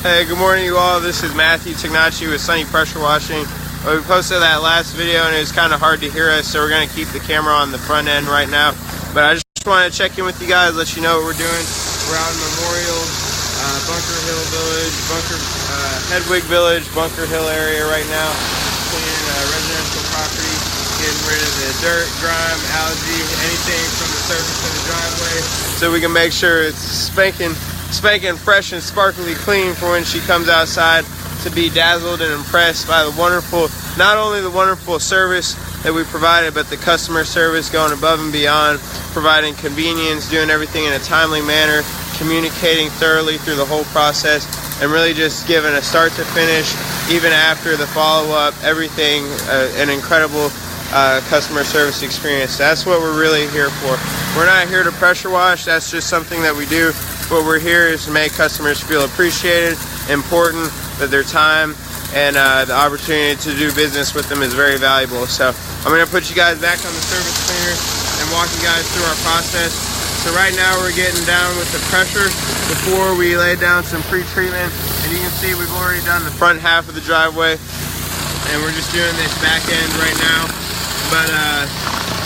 Hey, good morning you all. This is Matthew Tignacci with Sunny Pressure Washing. We posted that last video and it was kind of hard to hear us, so we're going to keep the camera on the front end right now. But I just wanted to check in with you guys, let you know what we're doing. We're out in Memorial, Bunker Hill Village, Hedwig Village, Bunker Hill area right now. Cleaning residential property, getting rid of the dirt, grime, algae, anything from the surface of the driveway, so we can make sure it's spanking fresh and sparkly clean for when she comes outside to be dazzled and impressed by the wonderful, not only the wonderful service that we provided, but the customer service going above and beyond, providing convenience, doing everything in a timely manner, communicating thoroughly through the whole process, and really just giving a start to finish, even after the follow-up, everything, an incredible customer service experience. That's what we're really here for. We're not here to pressure wash, that's just something that we do. What we're here is to make customers feel appreciated, important, that their time and the opportunity to do business with them is very valuable. So I'm going to put you guys back on the service cleaner and walk you guys through our process. So right now we're getting down with the pressure before we lay down some pre-treatment. And you can see we've already done the front half of the driveway. And we're just doing this back end right now. But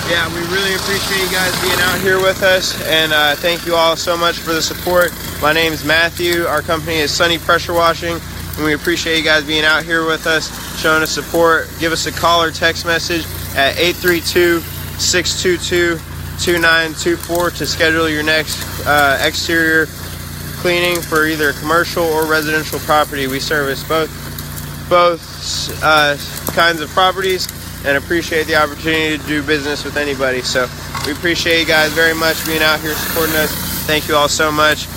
yeah, we really appreciate you guys being out here with us, and thank you all so much for the support. My name is Matthew. Our company is Sunny Pressure Washing, and we appreciate you guys being out here with us, showing us support. Give us a call or text message at 832-622-2924 to schedule your next exterior cleaning for either a commercial or residential property. We service both kinds of properties, and appreciate the opportunity to do business with anybody. So we appreciate you guys very much being out here supporting us. Thank you all so much,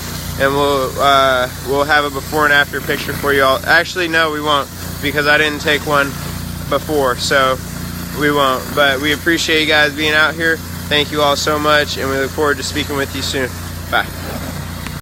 and we'll have a before and after picture for you all. Actually, no, we won't, because I didn't take one before, so we won't. But we appreciate you guys being out here. Thank you all so much, and we look forward to speaking with you soon. Bye.